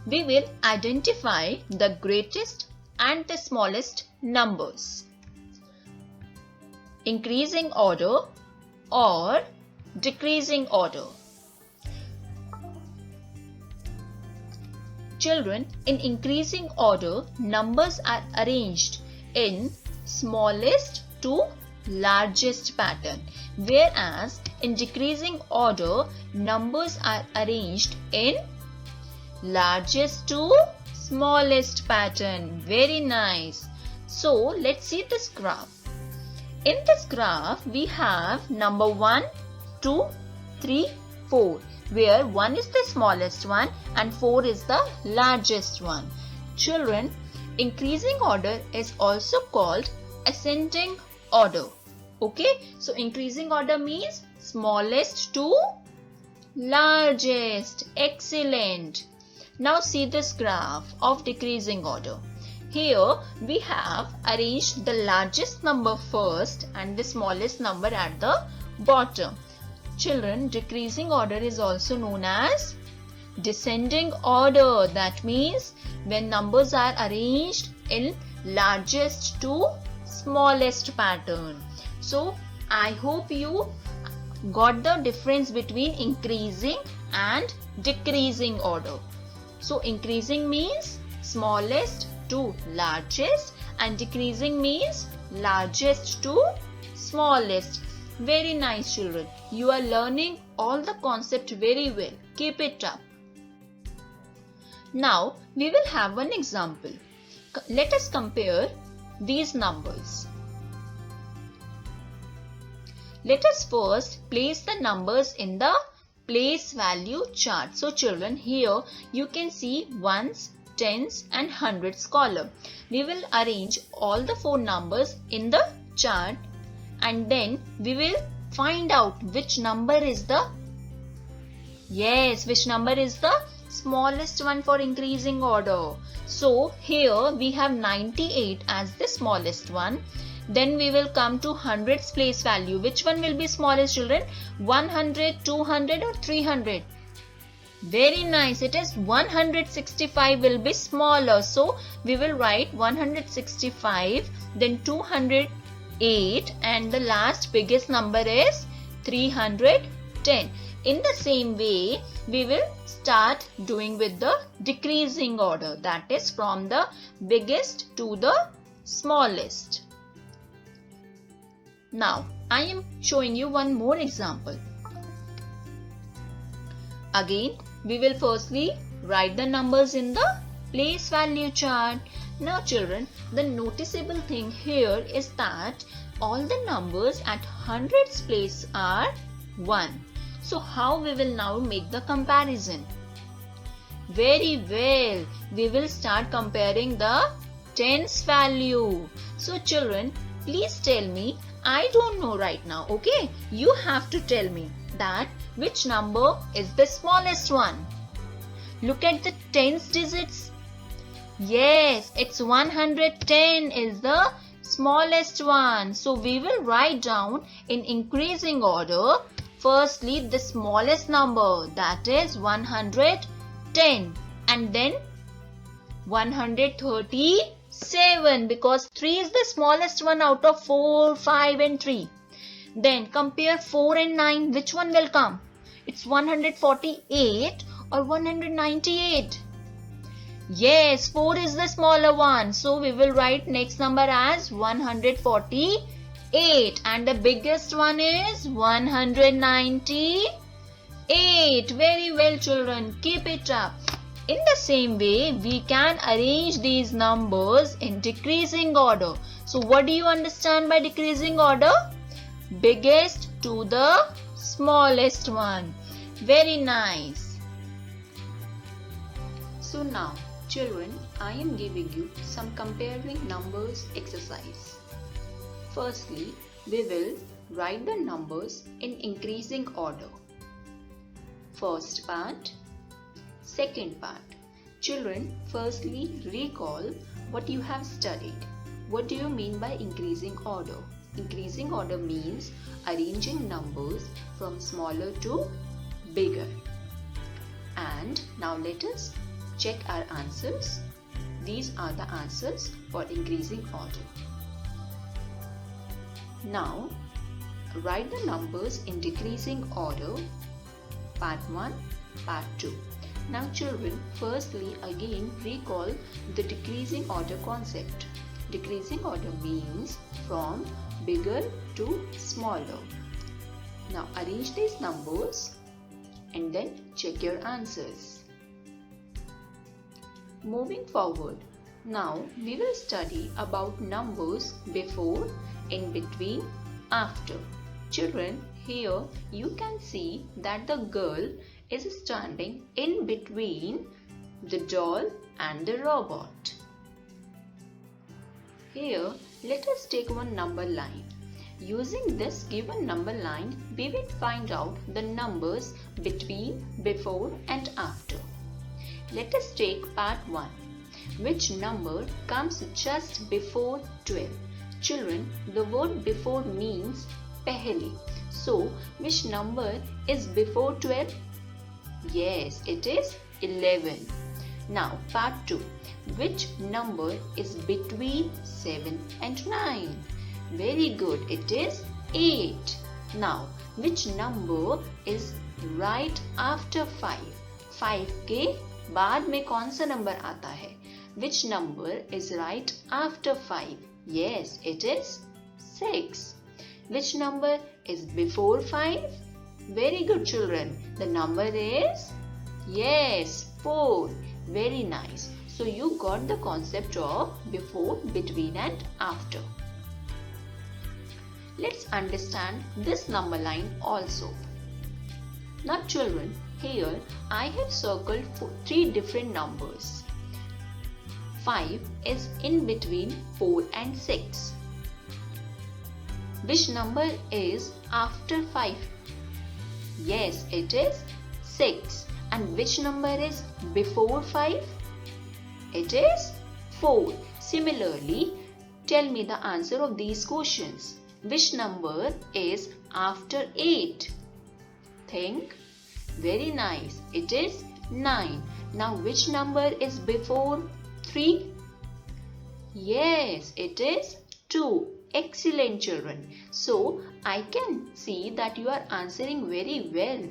we will identify the greatest and the smallest numbers. Increasing order or decreasing order. Children, in increasing order, numbers are arranged in smallest to largest pattern, whereas in decreasing order, numbers are arranged in largest to smallest pattern. Very nice. So let's see this graph. In this graph, we have number 1, 2, 3, 4, where 1 is the smallest one and 4 is the largest one. Children, increasing order is also called ascending order. Okay, so increasing order means smallest to largest. Excellent. Now see this graph of decreasing order. Here we have arranged the largest number first and the smallest number at the bottom. Children, decreasing order is also known as descending order. That means when numbers are arranged in largest to smallest pattern. So I hope you got the difference between increasing and decreasing order. So increasing means smallest to largest and decreasing means largest to smallest. Very nice, children. You are learning all the concept very well. Keep it up. Now we will have one example. Let us compare these numbers. Let us first place the numbers in the place value chart. So children, here you can see ones, tens and hundreds column. We will arrange all the 4 numbers in the chart and then we will find out which number is the smallest one for increasing order. So here we have 98 as the smallest one. Then we will come to hundreds place value. Which one will be smallest, children? 100, 200 or 300? Very nice. It is 165 will be smaller. So we will write 165, then 208 and the last biggest number is 310. In the same way, we will start doing with the decreasing order. That is from the biggest to the smallest. Now, I am showing you one more example. Again, we will firstly write the numbers in the place value chart. Now children, the noticeable thing here is that all the numbers at hundreds place are 1. So how we will now make the comparison? Very well, we will start comparing the tens value. So children, please tell me, I don't know right now, okay? You have to tell me that which number is the smallest one. Look at the tens digits. Yes, it's 110 is the smallest one. So we will write down in increasing order. Firstly, the smallest number, that is 110, and then 137 because 3 is the smallest one out of 4, 5 and 3. Then compare 4 and 9. Which one will come? It's 148 or 198? Yes, 4 is the smaller one. So we will write next number as 148 and the biggest one is 198. Very well, children. Keep it up. In the same way, we can arrange these numbers in decreasing order. So what do you understand by decreasing order? Biggest to the smallest one. Very nice. So now, children, I am giving you some comparing numbers exercise. Firstly, we will write the numbers in increasing order. First part. Second part. Children, firstly recall what you have studied. What do you mean by increasing order? Increasing order means arranging numbers from smaller to bigger. And now let us check our answers. These are the answers for increasing order. Now, write the numbers in decreasing order, part 1, part 2. Now children, firstly again recall the decreasing order concept. Decreasing order means from bigger to smaller. Now arrange these numbers and then check your answers. Moving forward, now we will study about numbers before, in between, after. Children, here you can see that the girl is standing in between the doll and the robot. Here, let us take one number line. Using this given number line, we will find out the numbers between, before and after. Let us take part 1. Which number comes just before 12? Children, the word before means pehli. So, which number is before 12? Yes, it is 11. Now, part 2. Which number is between 7 and 9? Very good, it is 8. Now, which number is right after 5? 5 के बाद में कौन सा number आता है? Which number is right after 5? Yes, it is 6. Which number is before 5? Very good children. The number is, yes, 4. Very nice. So you got the concept of before, between and after. Let's understand this number line also. Now children, here I have circled 3 different numbers. 5 is in between 4 and 6. Which number is after 5? Yes, it is 6. And which number is before 5? It is 4. Similarly, tell me the answer of these questions. Which number is after 8? Think. Very nice. It is 9. Now, which number is before 3? Yes, it is 2. Excellent children. So, I can see that you are answering very well.